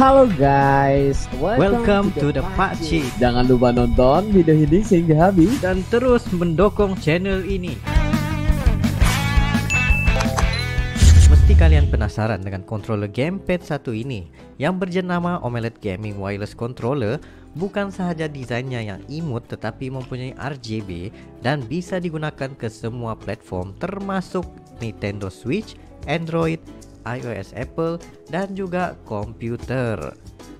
Halo guys, welcome to the Pakcik. Jangan lupa nonton video ini sehingga habis dan terus mendukung channel ini. Mesti kalian penasaran dengan controller gamepad satu ini yang berjenama OLED Gaming Wireless Controller. Bukan sahaja desainnya yang imut tetapi mempunyai RGB dan bisa digunakan ke semua platform termasuk Nintendo Switch, Android, iOS Apple dan juga komputer.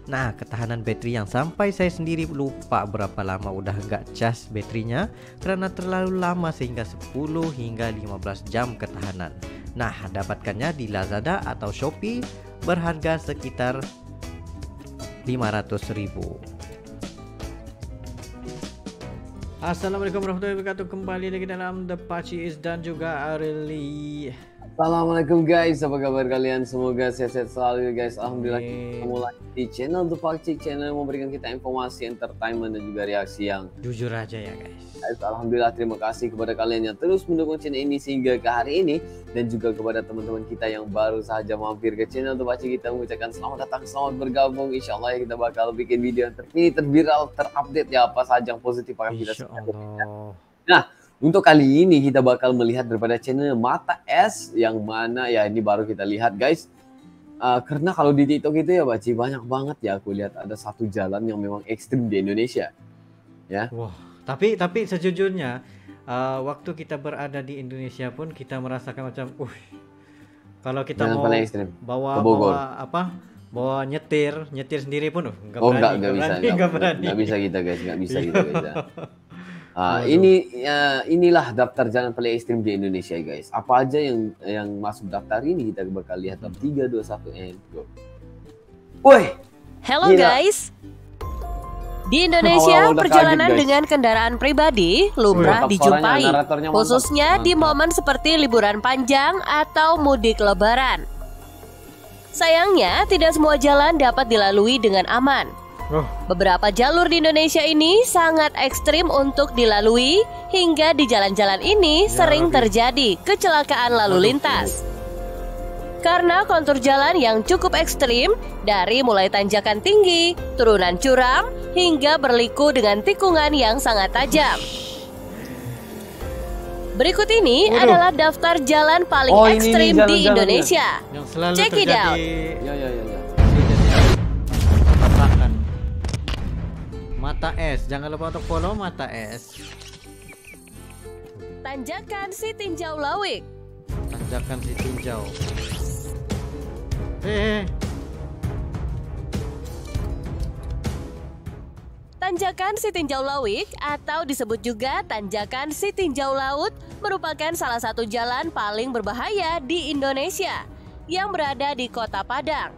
Nah, ketahanan bateri yang sampai saya sendiri lupa berapa lama udah gak cas baterinya karena terlalu lama sehingga 10 hingga 15 jam ketahanan. Nah, dapatkannya di Lazada atau Shopee berharga sekitar 500.000. Assalamualaikum warahmatullahi wabarakatuh. Kembali lagi dalam The Pakcik dan juga Areli. Assalamualaikum guys, apa kabar kalian? Semoga sehat-sehat selalu guys. Alhamdulillah kita mulai di channel The Pakcik, channel yang memberikan kita informasi, entertainment dan juga reaksi yang jujur aja ya guys. Alhamdulillah, terima kasih kepada kalian yang terus mendukung channel ini sehingga ke hari ini, dan juga kepada teman-teman kita yang baru saja mampir ke channel The Pakcik. Kita mengucapkan selamat datang, selamat bergabung. Insya Allah kita bakal bikin video yang terkini, terviral, terupdate ya, apa saja yang positif akan kita sampaikan. Nah, untuk kali ini kita bakal melihat daripada channel Mata Es, yang mana ya ini baru kita lihat guys. Karena kalau di TikTok itu ya Baci banyak banget ya, aku lihat ada satu jalan yang memang ekstrim di Indonesia. Ya. Wah, tapi sejujurnya waktu kita berada di Indonesia pun kita merasakan macam, kalau kita jalan mau bawa nyetir nyetir sendiri pun nggak bisa kita guys, nggak bisa kita guys. Inilah daftar jalan paling ekstrim di Indonesia guys. Apa aja yang masuk daftar ini kita bakal lihat dalam 3, 2, 1 and go. Woi. Halo guys. Di Indonesia perjalanan dengan kendaraan pribadi lumrah dijumpai, khususnya di momen seperti liburan panjang atau mudik lebaran. Sayangnya tidak semua jalan dapat dilalui dengan aman. Beberapa jalur di Indonesia ini sangat ekstrim untuk dilalui, hingga di jalan-jalan ini sering terjadi kecelakaan lalu lintas. Karena kontur jalan yang cukup ekstrim, dari mulai tanjakan tinggi, turunan curam, hingga berliku dengan tikungan yang sangat tajam. Berikut ini adalah daftar jalan paling ekstrim di Indonesia. Check it out. Mata Es, jangan lupa untuk follow Mata Es. Tanjakan Si Tinjau Lawik. Tanjakan Si Tinjau. Tanjakan Si Tinjau Lawik atau disebut juga Tanjakan Si Tinjau Laut merupakan salah satu jalan paling berbahaya di Indonesia yang berada di Kota Padang.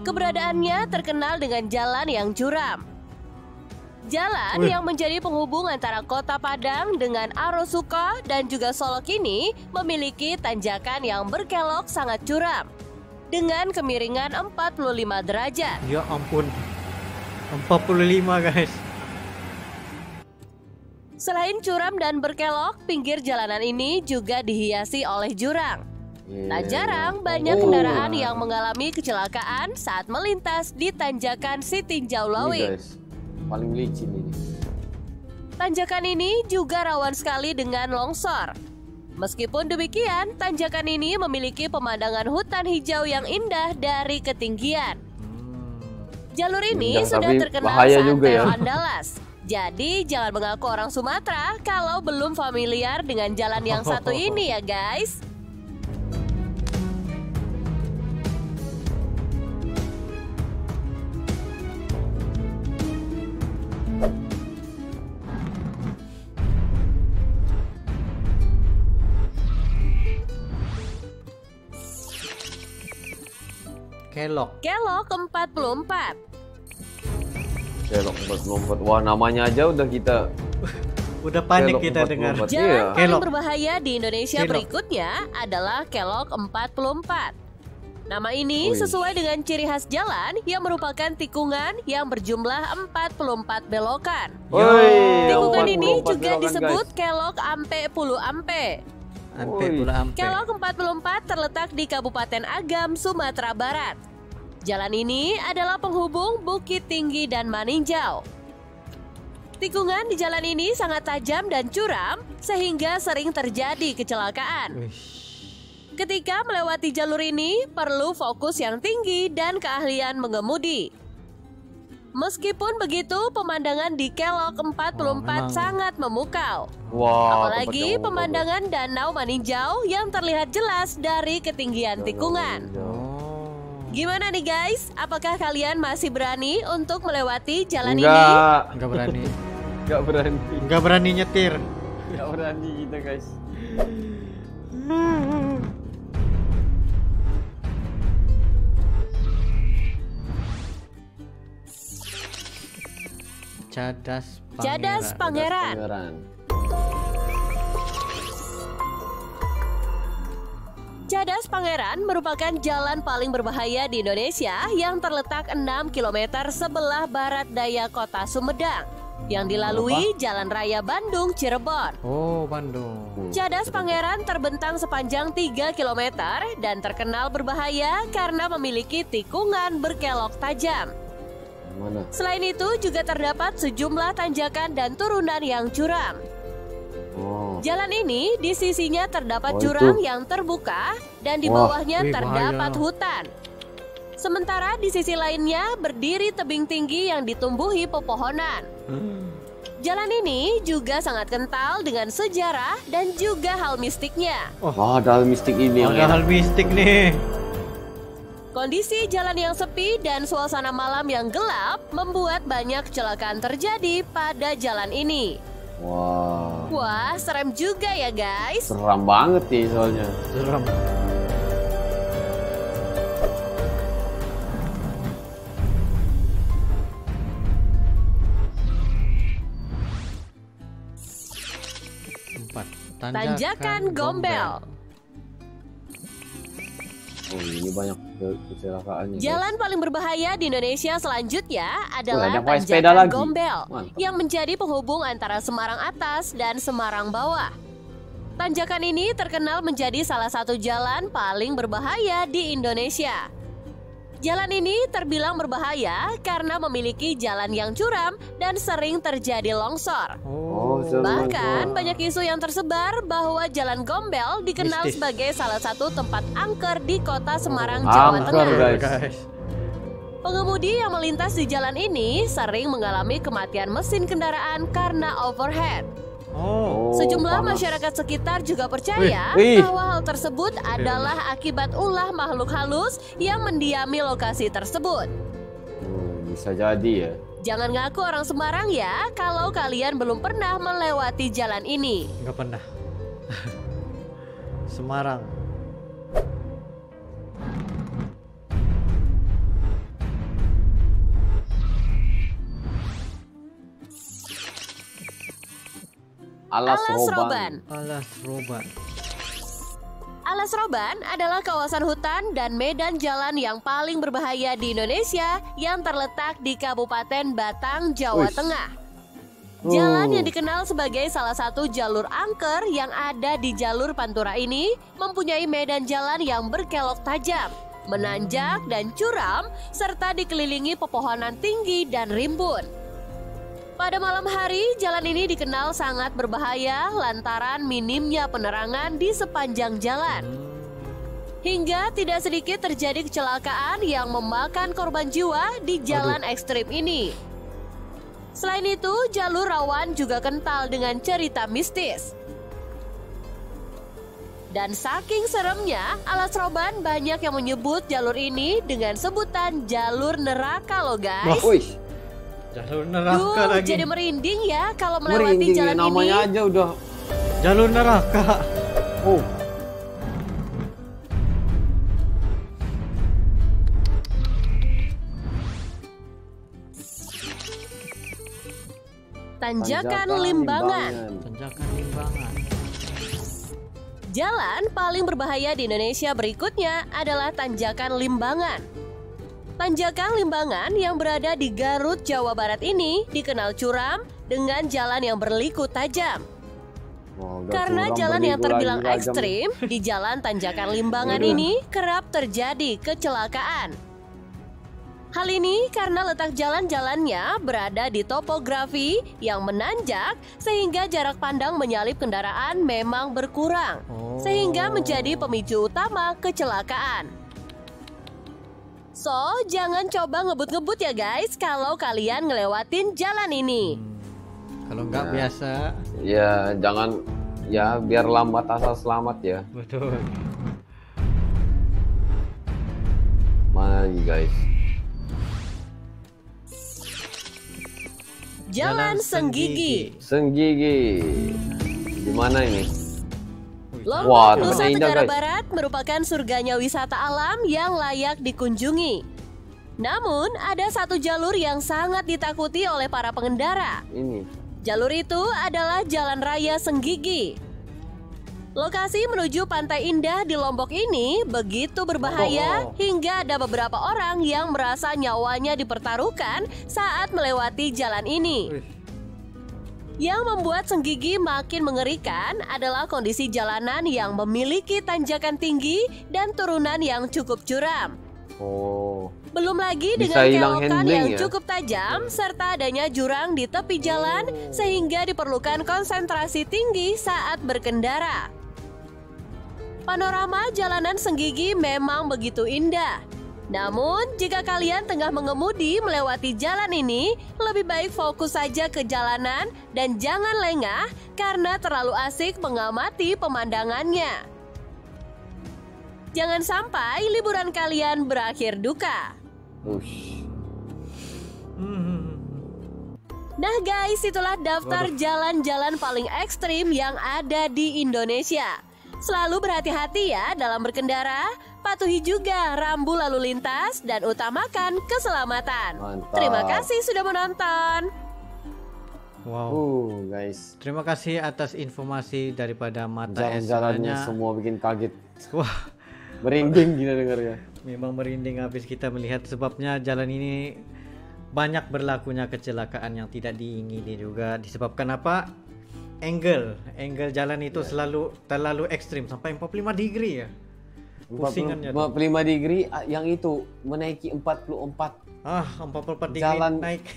Keberadaannya terkenal dengan jalan yang curam. Jalan yang menjadi penghubung antara Kota Padang dengan Arosuka dan juga Solok ini memiliki tanjakan yang berkelok sangat curam dengan kemiringan 45 derajat. Ya ampun, 45 guys. Selain curam dan berkelok, pinggir jalanan ini juga dihiasi oleh jurang. Tak jarang banyak kendaraan yang mengalami kecelakaan saat melintas di Tanjakan Si Tinjau Lawik. Paling licin ini. Tanjakan ini juga rawan sekali dengan longsor. Meskipun demikian, tanjakan ini memiliki pemandangan hutan hijau yang indah dari ketinggian. Jalur ini sudah terkenal saat Andalas. Jadi jangan mengaku orang Sumatera kalau belum familiar dengan jalan yang satu ini ya guys. Kelok 44. Kelok 44. Wah, namanya aja udah kita udah panik kita dengar. Jalan paling berbahaya di Indonesia berikutnya adalah Kelok 44. Nama ini sesuai dengan ciri khas jalan yang merupakan tikungan yang berjumlah 44 belokan. Tikungan ini juga disebut Kelok Ampe Pulu Ampe. Kelok 44 terletak di Kabupaten Agam, Sumatera Barat. Jalan ini adalah penghubung Bukit Tinggi dan Maninjau. Tikungan di jalan ini sangat tajam dan curam sehingga sering terjadi kecelakaan. Ketika melewati jalur ini perlu fokus yang tinggi dan keahlian mengemudi. Meskipun begitu, pemandangan di Kelok 44 sangat memukau. Apalagi pemandangan Danau Maninjau yang terlihat jelas dari ketinggian tikungan. Gimana nih guys? Apakah kalian masih berani untuk melewati jalan ini? Enggak berani. Enggak berani nyetir. Enggak berani kita guys. Cadas Pangeran. Cadas Pangeran merupakan jalan paling berbahaya di Indonesia yang terletak 6 km sebelah barat daya kota Sumedang yang dilalui Jalan Raya Bandung Cirebon. Oh, Bandung. Cadas Pangeran terbentang sepanjang 3 km dan terkenal berbahaya karena memiliki tikungan berkelok tajam. Selain itu juga terdapat sejumlah tanjakan dan turunan yang curam. Jalan ini di sisinya terdapat jurang yang terbuka dan di bawahnya terdapat hutan. Sementara di sisi lainnya berdiri tebing tinggi yang ditumbuhi pepohonan. Jalan ini juga sangat kental dengan sejarah dan juga hal mistiknya. Ada hal mistik ini. Ada hal mistik nih. Kondisi jalan yang sepi dan suasana malam yang gelap membuat banyak kecelakaan terjadi pada jalan ini. Wah, serem juga ya guys. Seram banget nih soalnya. Seram. Tanjakan Gombel. Ini banyak kecelakaannya. Jalan paling berbahaya di Indonesia selanjutnya adalah Tanjakan Gombel yang menjadi penghubung antara Semarang Atas dan Semarang Bawah. Tanjakan ini terkenal menjadi salah satu jalan paling berbahaya di Indonesia. Jalan ini terbilang berbahaya karena memiliki jalan yang curam dan sering terjadi longsor. Bahkan banyak isu yang tersebar bahwa Jalan Gombel dikenal sebagai salah satu tempat angker di kota Semarang, Jawa Tengah. Pengemudi yang melintas di jalan ini sering mengalami kematian mesin kendaraan karena overheat. Sejumlah masyarakat sekitar juga percaya bahwa hal tersebut adalah akibat ulah makhluk halus yang mendiami lokasi tersebut. Bisa jadi ya. Jangan ngaku orang Semarang ya kalau kalian belum pernah melewati jalan ini. Nggak pernah. Semarang. Alas Roban. Alas Roban adalah kawasan hutan dan medan jalan yang paling berbahaya di Indonesia yang terletak di Kabupaten Batang, Jawa Tengah. Jalan yang dikenal sebagai salah satu jalur angker yang ada di jalur Pantura ini mempunyai medan jalan yang berkelok tajam, menanjak dan curam, serta dikelilingi pepohonan tinggi dan rimbun. Pada malam hari, jalan ini dikenal sangat berbahaya lantaran minimnya penerangan di sepanjang jalan. Hingga tidak sedikit terjadi kecelakaan yang memakan korban jiwa di jalan ekstrim ini. Selain itu, jalur rawan juga kental dengan cerita mistis. Dan saking seremnya, Alas Roban banyak yang menyebut jalur ini dengan sebutan jalur neraka loh guys. Jalur neraka lagi. Jadi merinding ya kalau melewati jalan ini. Namanya aja udah jalur neraka. Tanjakan Limbangan. Jalan paling berbahaya di Indonesia berikutnya adalah Tanjakan Limbangan. Tanjakan Limbangan yang berada di Garut, Jawa Barat ini dikenal curam dengan jalan yang berliku tajam. Karena jalan yang terbilang ekstrim, di jalan Tanjakan Limbangan ini kerap terjadi kecelakaan. Hal ini karena letak jalan-jalannya berada di topografi yang menanjak sehingga jarak pandang menyalip kendaraan memang berkurang, sehingga menjadi pemicu utama kecelakaan. So, jangan coba ngebut-ngebut ya guys kalau kalian ngelewatin jalan ini. Kalau nggak biasa. Ya, jangan ya biar lambat asal selamat ya. Betul. Mana nih guys? Jalan Senggigi. Senggigi. Di mana ini? Lombok, Nusa Tenggara Barat merupakan surganya wisata alam yang layak dikunjungi. Namun, ada satu jalur yang sangat ditakuti oleh para pengendara. Ini. Jalur itu adalah Jalan Raya Senggigi. Lokasi menuju Pantai Indah di Lombok ini begitu berbahaya hingga ada beberapa orang yang merasa nyawanya dipertaruhkan saat melewati jalan ini. Yang membuat Senggigi makin mengerikan adalah kondisi jalanan yang memiliki tanjakan tinggi dan turunan yang cukup curam. Belum lagi dengan kelokan yang cukup tajam serta adanya jurang di tepi jalan sehingga diperlukan konsentrasi tinggi saat berkendara. Panorama jalanan Senggigi memang begitu indah. Namun, jika kalian tengah mengemudi melewati jalan ini, lebih baik fokus saja ke jalanan dan jangan lengah karena terlalu asik mengamati pemandangannya. Jangan sampai liburan kalian berakhir duka. Nah guys, itulah daftar jalan-jalan paling ekstrim yang ada di Indonesia. Selalu berhati-hati ya dalam berkendara, patuhi juga rambu lalu lintas dan utamakan keselamatan. Mantap. Terima kasih sudah menonton. Wow, guys. Terima kasih atas informasi daripada Mata Jalan-jalannya semua bikin kaget. Wah, merinding gila dengarnya. Memang merinding habis kita melihat sebabnya jalan ini banyak berlakunya kecelakaan yang tidak diingini juga disebabkan apa? Angle jalan itu selalu terlalu ekstrim sampai 45 degree ya. Pusingannya 45 degree yang itu menaiki 44. 44 degree jalan naik.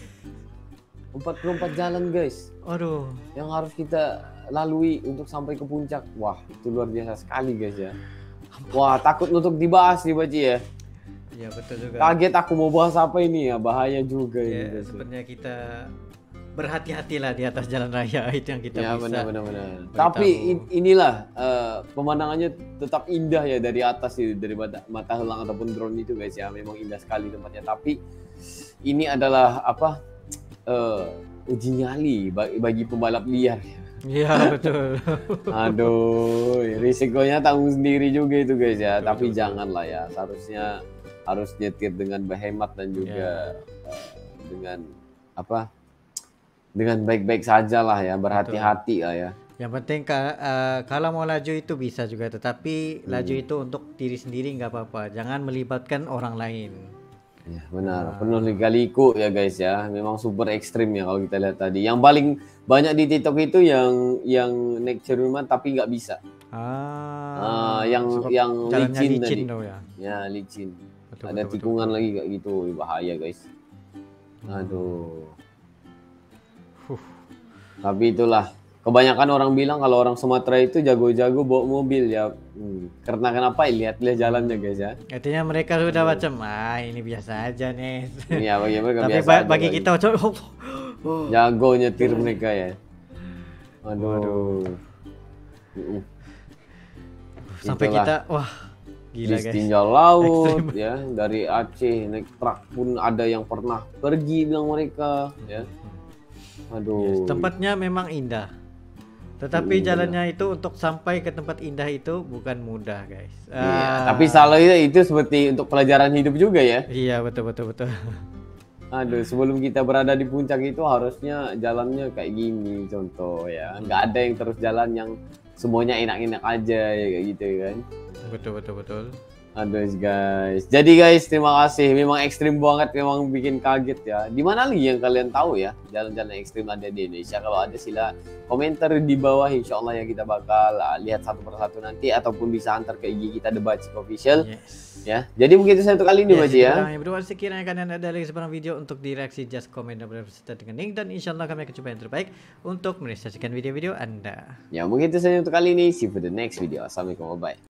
44 jalan guys. Aduh, yang harus kita lalui untuk sampai ke puncak. Wah, itu luar biasa sekali guys ya. Wah, takut untuk dibahas nih Baci ya. Iya, betul juga. Kaget aku mau bahas apa ini ya, bahaya juga ya, ini. Sebenarnya kita berhati-hatilah di atas jalan raya itu yang kita ya, bisa. Benar. Tapi inilah pemandangannya tetap indah ya dari atas itu, dari mata helang ataupun drone itu guys ya. Memang indah sekali tempatnya. Tapi ini adalah apa? Uji nyali bagi pembalap liar. Iya betul. Aduh, risikonya tanggung sendiri juga itu guys ya. Betul, tapi janganlah ya. Seharusnya harus nyetir dengan berhemat dan juga dengan apa? Dengan baik-baik saja lah ya, berhati-hati lah ya. Yang penting kalau mau laju itu bisa juga, tetapi laju itu untuk diri sendiri nggak apa-apa. Jangan melibatkan orang lain. Ya, benar, penuh lika-liku ya guys ya. Memang super ekstrim ya kalau kita lihat tadi. Yang paling banyak di TikTok itu yang naik ceruman tapi nggak bisa. Yang licin tadi. Ya licin. Ada tikungan lagi kayak gitu, bahaya guys. Aduh. Tapi itulah, kebanyakan orang bilang kalau orang Sumatera itu jago-jago bawa mobil ya. Karena kenapa? Lihat jalannya guys ya. Artinya mereka sudah macam, ini biasa aja nih. Iya, bagi mereka tapi biasa aja. Bagi kita jago nyetir mereka ya. Aduh. Sampai itulah. Kita, wah gila guys. Tinjau laut ya, dari Aceh naik truk pun ada yang pernah pergi bilang mereka ya. Aduh. Tempatnya memang indah. Tetapi jalannya itu untuk sampai ke tempat indah itu bukan mudah, guys. Iya, tapi selalu itu seperti untuk pelajaran hidup juga ya. Iya, betul. Aduh, sebelum kita berada di puncak itu harusnya jalannya kayak gini contoh ya. Nggak ada yang terus jalan yang semuanya enak-enak aja ya kayak gitu kan. Betul. Aduh guys. Jadi guys, terima kasih. Memang ekstrim banget, memang bikin kaget ya. Di mana lagi yang kalian tahu ya jalan-jalan ekstrim ada di Indonesia? Kalau ada sila komentar di bawah. Insya Allah ya kita bakal lihat satu persatu nanti ataupun bisa antar ke IG kita The Bacik Official. Yes. Ya. Jadi begitu saya untuk kali ini Baci ya. Berdua sekiranya kalian ada lagi sebarang video untuk direaksi, just komen dan berserta dengan link, dan insya Allah kami akan coba yang terbaik untuk merealisasikan video-video Anda. Ya, begitu saja untuk kali ini. See you for the next video. Assalamualaikum, bye.